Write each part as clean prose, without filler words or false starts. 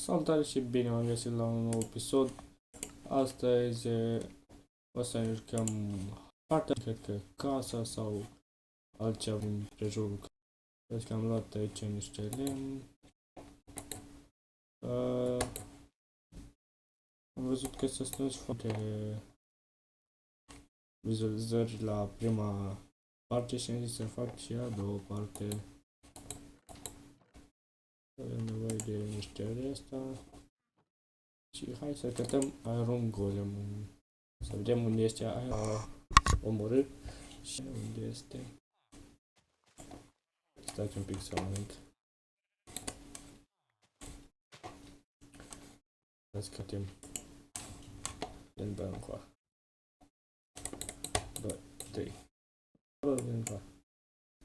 Salutare și bine am găsit la un nou episod. Astăzi o să jucăm partea, cred că casa sau altceva din prejurul. Cred că am luat aici niște lemn. Am văzut că se strâns foarte vizualizări la prima parte și am zis să fac și a doua parte. Avem nevoie de niște resta. Și hai să cătăm Iron Golem. Să vedem unde este aia omorât și unde este. Stați un pic să mănânc. Să scătem din bancoa. 2, 3. Bă, din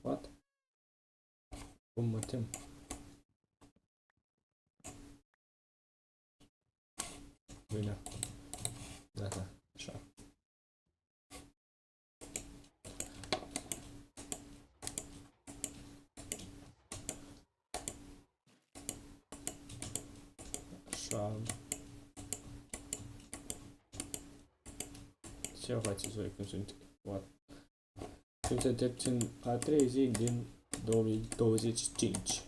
what? Cum mă tem? Bine. Gata. Așa. Așa. Ce faceți voi când sunt? What? Când sunteți în a 3 zi din 2025.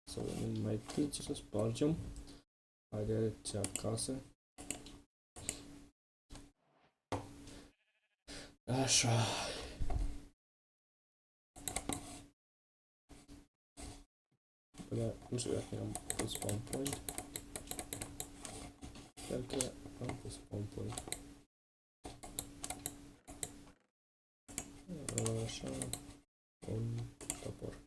Să venim mai târzi să spargem. Haideți acasă. Așa. Bă, nu știu dacă am pus spawn point. Cred că am pus spawn point. Așa. Un topor.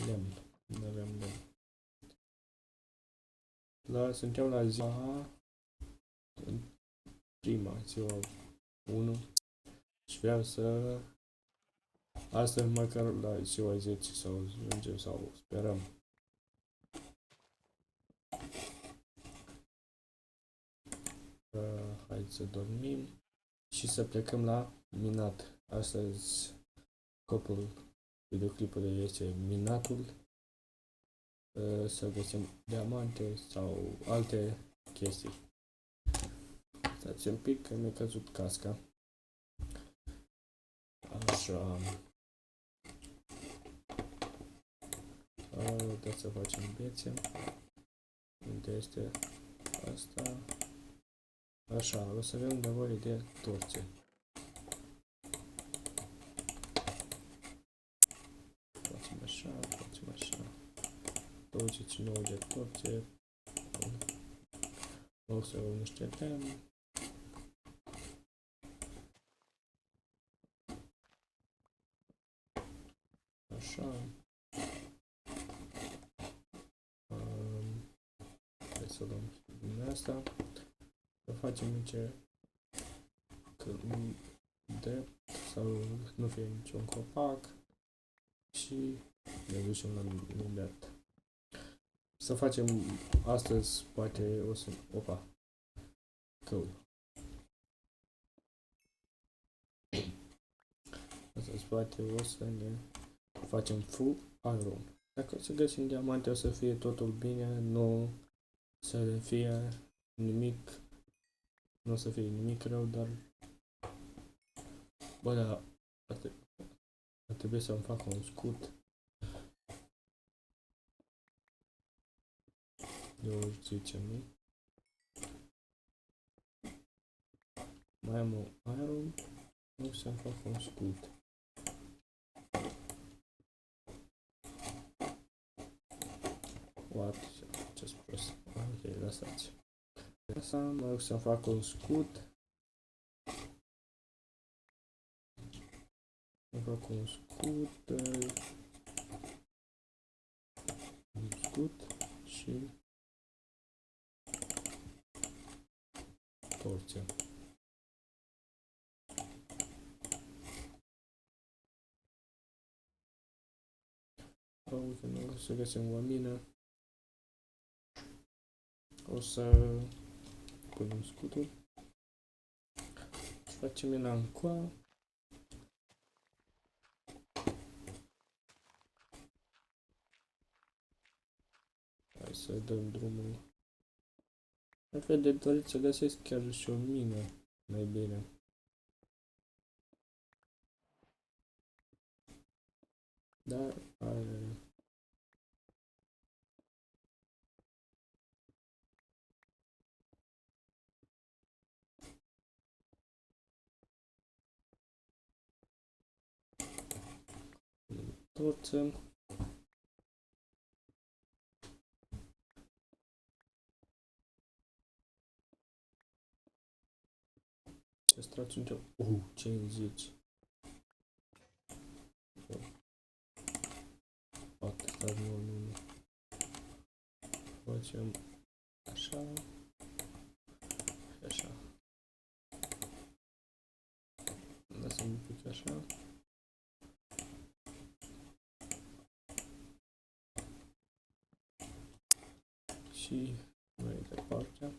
Lemn. Nu avem lemn. Suntem la ziua prima, ziua 1 și vreau să astăzi măcar la ziua 10 sau ajungem sau sperăm. Hai să dormim și să plecăm la minat. Astăzi scopul videoclipului este minatul. Să găsim diamante sau alte chestii. Stați un pic că mi-a căzut casca. Așa. Dați să facem bețe. Unde este asta? Așa, o să avem nevoie de torțe. Facem așa, facem așa. 29 de torțe. O să avem niște lemn. Așa. Hai să luăm din asta. Să facem niște drept sau nu fie niciun copac și ne ducem la minat. Să facem astăzi, poate o să... Opa! Căul. Astăzi poate o să ne facem full iron. Dacă o să găsim diamante o să fie totul bine, nu să fie nimic, nu o să fie nimic rău, dar bă, da, ar trebui să-mi fac un scut. Eu zicem, nu? Mai am un iron, nu să-mi fac un scut. What? Ce-s prost? Ok, lăsați. Asta mă rog să fac un scut. Să fac un scut și torțe. Uite, nu o să găsim o mină. O să punem scutul și facem mina în coa. să dăm drumul. Ar fi de dorit să găsesc chiar și o mină mai bine. Dar are... Torță. Ce strați încep? 50. Atâta nu. Facem așa și așa. Lăsăm un pic așa. Și mai departe.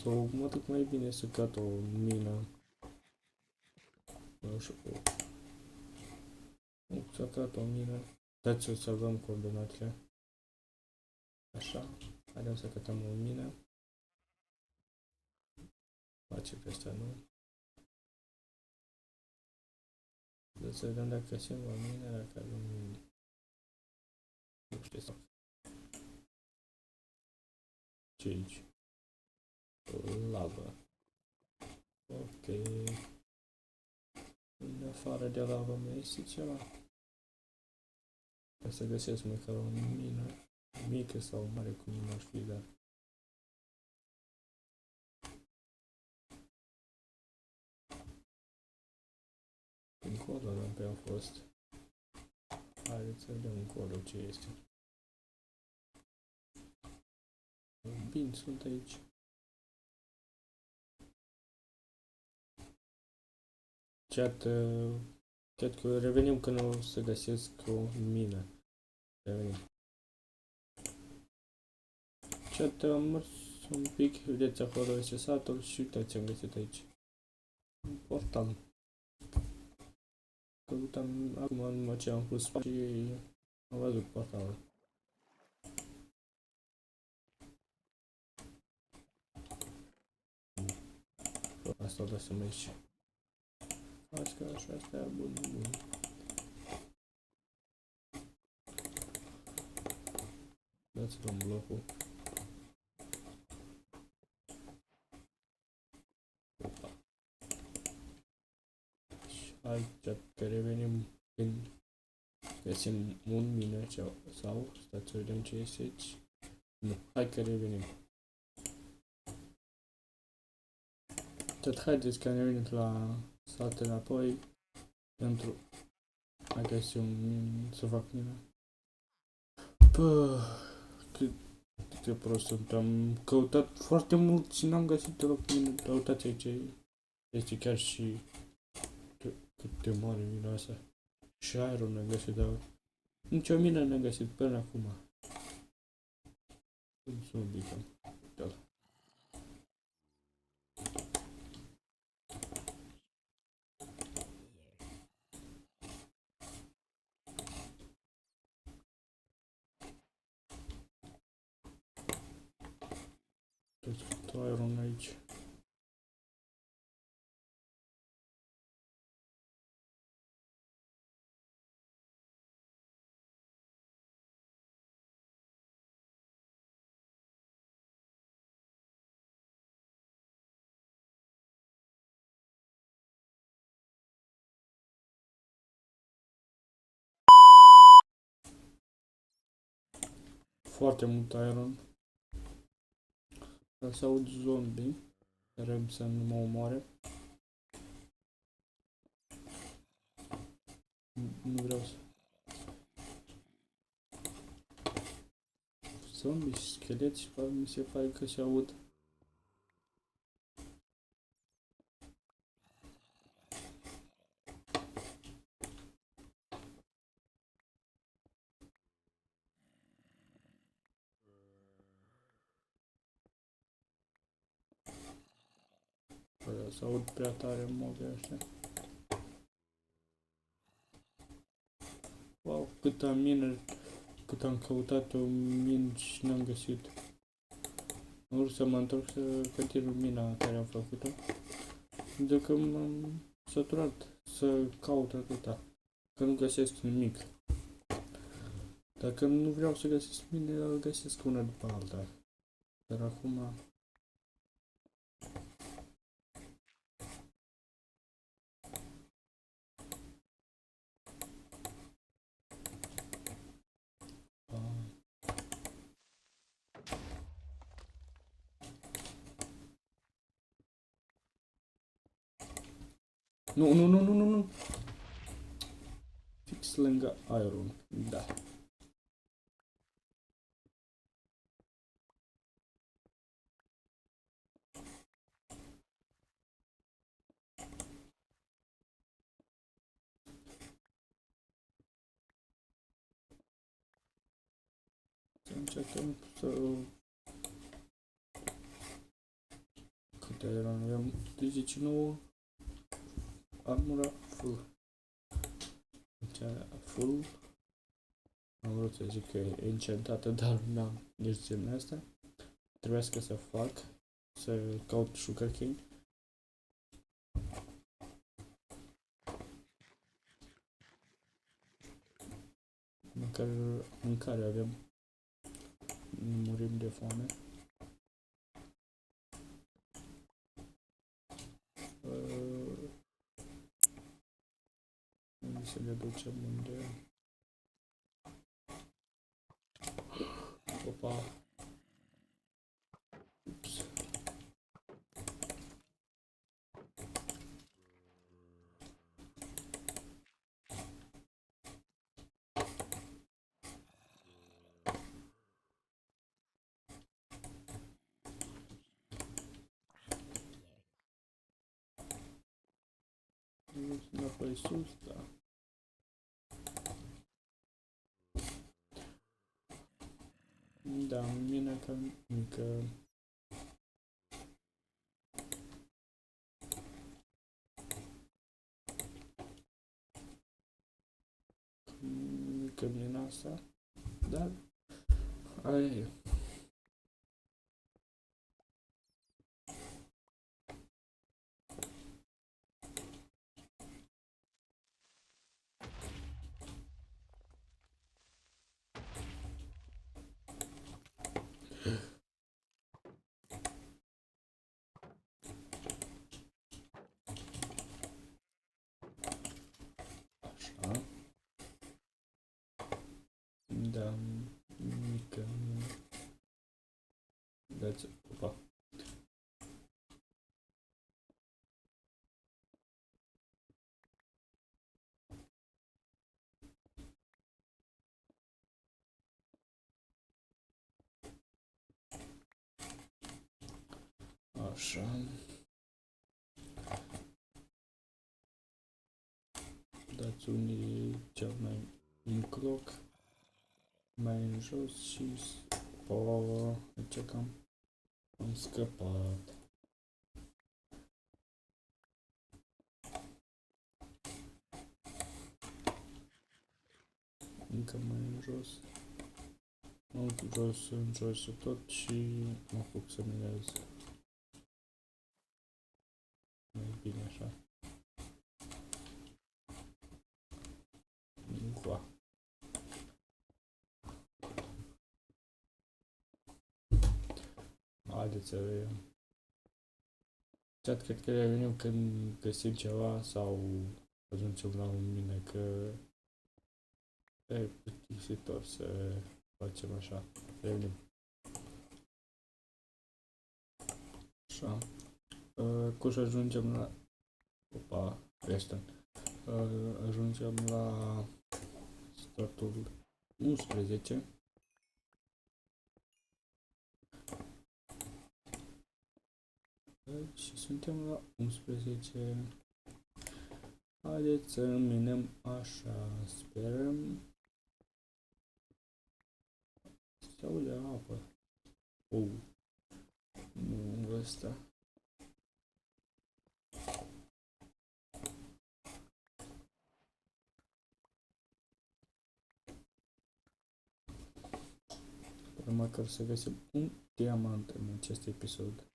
Sau mă duc mai bine să cat o mină. Nu știu. Să cat o mină. Dați să salvăm coordonatele. Așa. Haideți să cătăm o mină. Face pe astea, nu? Deci să vedem dacă găsim o mină, dacă avem... Nu știu sau... Ce aici? Lavă. Ok. În afară de lavă mai este ceva. Ca să găsesc măcar o mină. Mică sau mare, cum nu aș fi, dar... Încolo nu pe a fost. Haideți să vedem încolo ce este. Bine, sunt aici. Chat că revenim când o să găsesc o mină. Revenim. Chat, am mers un pic, vedeți acolo este satul și uitați, am găsit aici un portal. Căutam acum numai ce am pus și am văzut portalul. Asta o lăsăm aici. Asta așa, asta e bun. Dați-l un blocul. Și aici, că revenim când găsim un mină sau stați să vedem ce este aici. Nu, hai că revenim. Tot haideți că ne venit la sat înapoi pentru a găsi să fac mină. Pă, cât de prost sunt, am căutat foarte mult și n-am găsit deloc mină. Uitați aici, este chiar și cât de mare mina asta. Și aerul n-am găsit, dar nicio mină n-am găsit până acum. Cum să mă bicăm? Uite-l. Tot aerul aici. Foarte mult iron. Ca să aud zombie. Sperăm să nu mă omoare. Nu vreau să... Zombie și scheleți, mi se pare că se aud. Să aud prea tare mobii ăștia. Wow, cât am căutat o min și n-am găsit. Am vrut să mă întorc să continui mina care am făcut-o. De că m-am săturat să caut atâta. Că nu găsesc nimic. Dacă nu vreau să găsesc mine, îl găsesc una după alta. Dar acum... Nu, nu, nu, nu, nu, nu. Fix lângă iron. Da. Să încercăm să... Câte iron aveam? 39. Armura full. Deci full. Am vrut să zic că e enchantată, dar n-am nici genul asta. Trebuiască să fac, să caut sugarcane. Măcar mâncare avem. Nu murim de foame. Să le ducem unde... Opa! Ups! Înapoi sus, da. Da, mine că mică. Mică mina asta. Dar aia e. Așa. Da, mică. Dați, opa. Așa. Dați unii cel mai încloc, mai în jos și... Oh, ce cam am scăpat. Încă mai în jos. În jos tot și mă apuc să mirez. Mai bine așa. Ua. Haideți să vedem. Chat, cred că revenim când găsim ceva sau ajungem la un mine, că e plictisitor să facem așa. Revenim. Așa. Cum să ajungem la... Opa, ăsta. Ajungem la startul 11. Și suntem la 11. Haideți să minăm așa. Sperăm să aude apă. Nu ăsta. măcar să găsim un diamant în acest episod.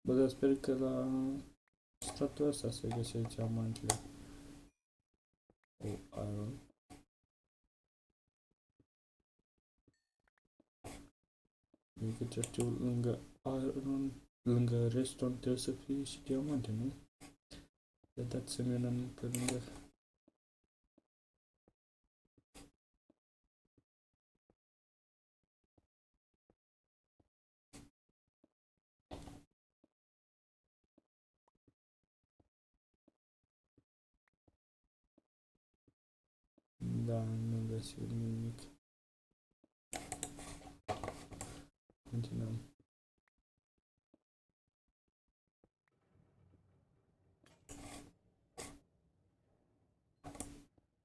Bă, dar sper că la stratul ăsta se găsesc diamantele. O, iron. Din câte știu, lângă iron, lângă redstone trebuie să fie și diamante, nu? De dat să mergem pe lângă. Da, nu găsim nimic. Continuăm.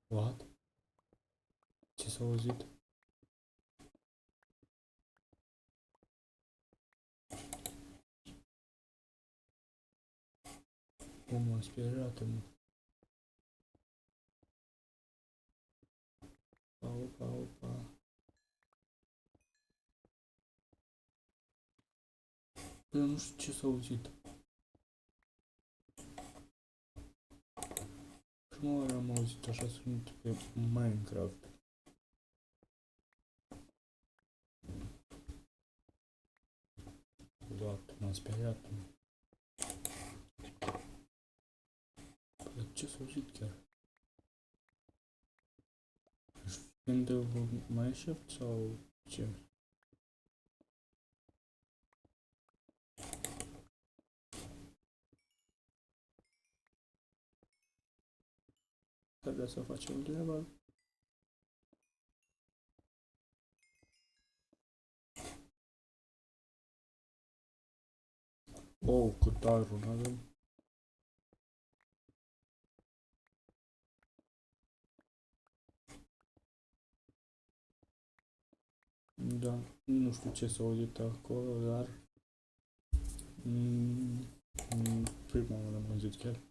What? Ce s-a auzit? M-a speriat, mă. Opa, opa. Eu nu știu ce s-a auzit. Prima oară am auzit așa sunt pe Minecraft. Doamne, m-am speriat. Păi, ce s-a auzit chiar? Când mai aștept sau ce? Trebuie să facem level. Oh, cât iron avem. Da, nu știu ce s-a auzit acolo, dar prima oară am auzit chiar.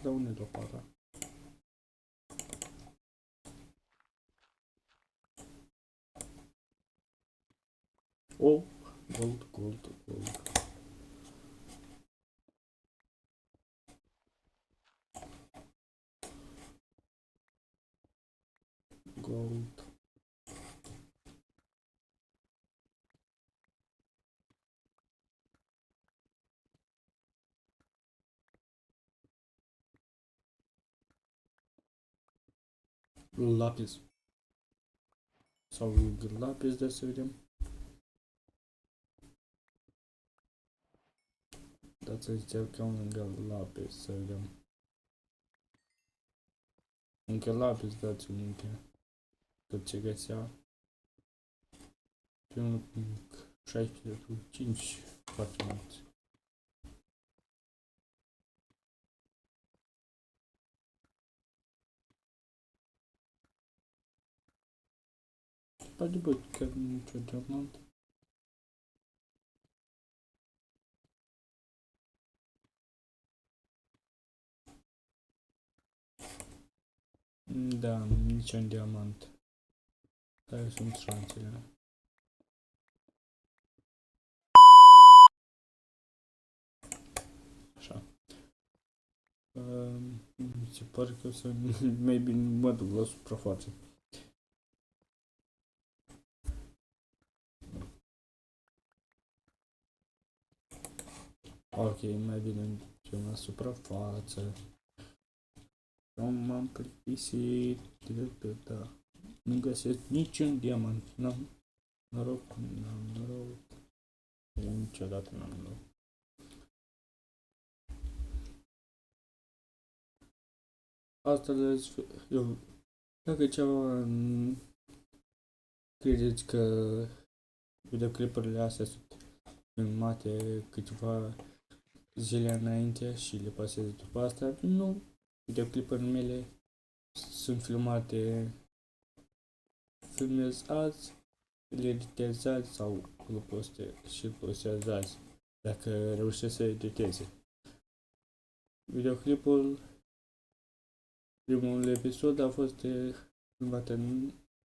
Dar unde e lopata? Oh, gold, gold, gold. Gold. Lapis. Sau lapis de să vedem. Dați să încercăm lângă lapis să vedem. Încă lapis dați minte. Tot ce găsea. Pe un 16,5 foarte mulți. Poate bă, chiar nicio diamant. Da, niciun diamant. Care sunt șansele? Așa. Mi se pare că o să maybe mă duc la suprafață. Ok, mai bine mergem la suprafață. M-am plictisit. Da. Nu găsesc niciun diamant. N-am noroc, n-am noroc. Niciodată n-am noroc. Asta eu, dacă ceva credeți că videoclipurile astea sunt filmate câteva zile înainte și le pasez după asta. Nu, videoclipurile mele sunt filmate, filmez azi, le editez azi sau îl postez azi, dacă reușesc să editeze. Videoclipul, primul episod a fost filmat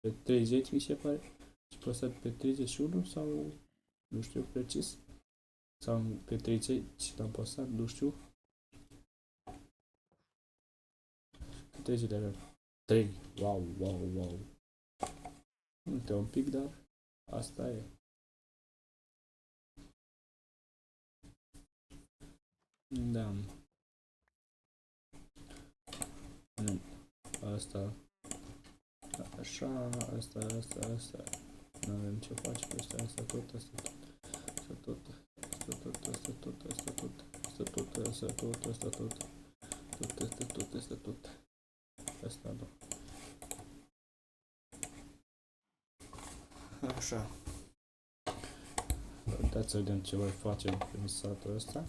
pe 30, mi se pare, și postat pe 31 sau nu știu precis, sau pe 30 l-am postat, nu știu. Câte zile avem? 3. Wow. Uite un pic, dar asta e. Da. Nu. Asta. Așa, asta. Nu avem ce face pe asta tot. Asta nu. Așa. Dați să vedem ce voi face în satul ăsta.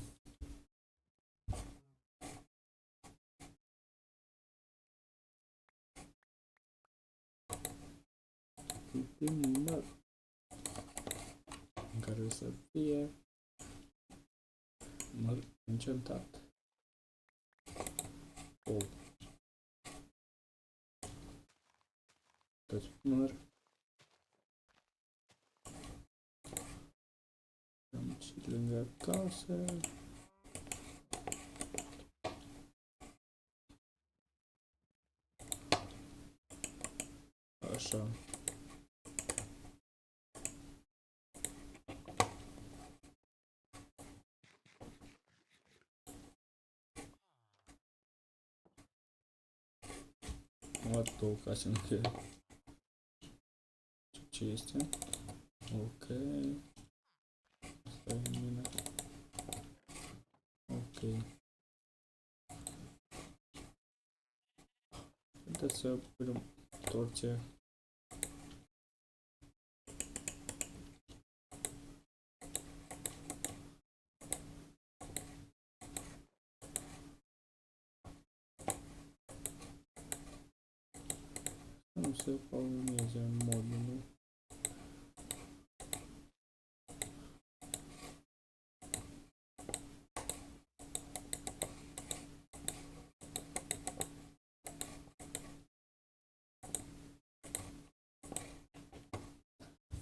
Primul în care o să fie măr încentat. Deci măr. Și lângă casă. Așa. Luat două case în care. Ce este? Ok. Asta e mine. Ok. Haideți să punem torțe. Nu se pauzeze în modul.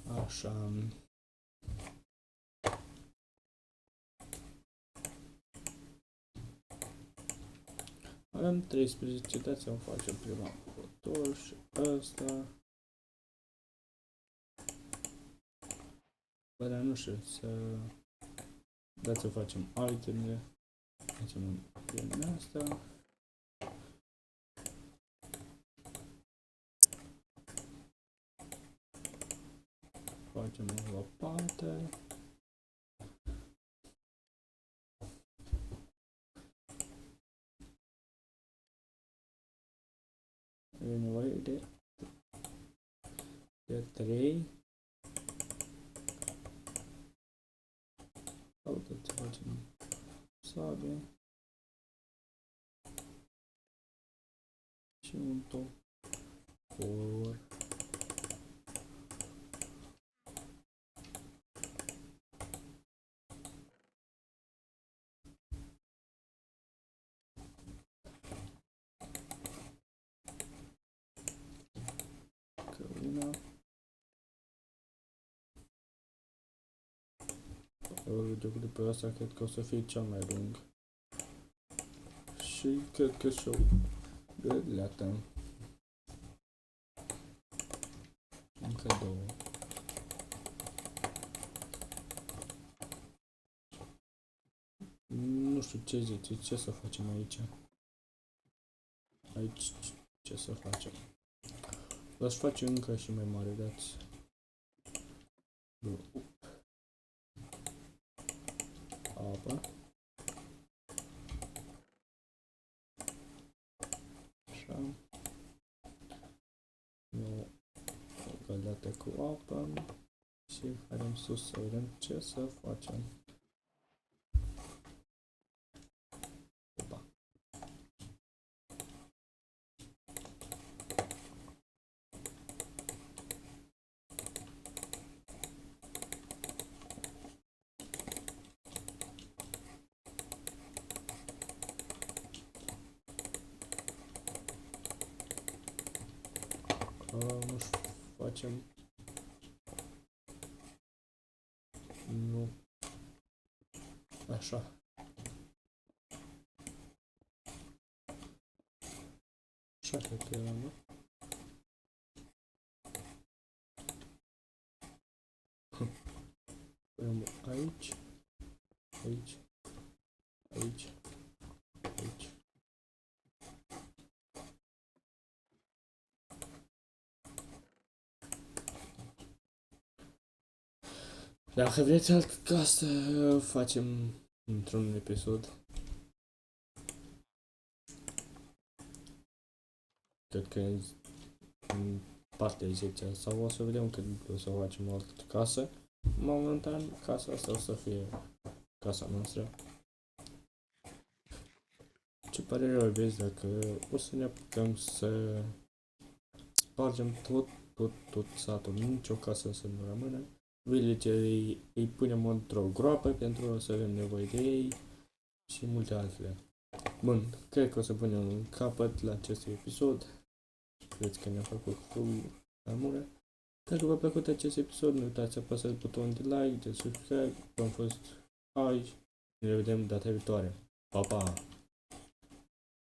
Așa. Avem 13, dați să-mi facem prima motor și asta. Bă, dar nu știu, dați să facem itemele. Facem din asta. Facem o lopată. E nevoie de 3. Uite ce facem. Sabie. Și un topor. Călina. Videoclipul ăsta cred că o să fie cel mai lung. Și cred că și-o găleată. Încă 2. Nu știu ce zice, ce să facem aici? Aici ce să facem? L-aș face încă și mai mare, dați. Apă. Așa. O găleată cu apă. Și facem sus să vedem ce să facem. facem. Nu. Așa. Așa cred că era, nu? Punem aici, aici, aici, aici. Dacă vreți altă casă, facem într-un episod. Cred că în partea 10 sau o să vedem când o să facem o altă casă. Momentan, casa asta o să fie casa noastră. Ce părere aveți dacă o să ne apucăm să spargem tot satul, nicio casă să nu rămână. Villagerii îi punem într-o groapă pentru să avem nevoie de ei și multe altele. Bun, cred că o să punem un capăt la acest episod. Cred că ne-a făcut cu armură. Dacă v-a plăcut acest episod, nu uitați să apăsați butonul de like, de subscribe. Am fost aici. Ne vedem data viitoare. Pa, pa!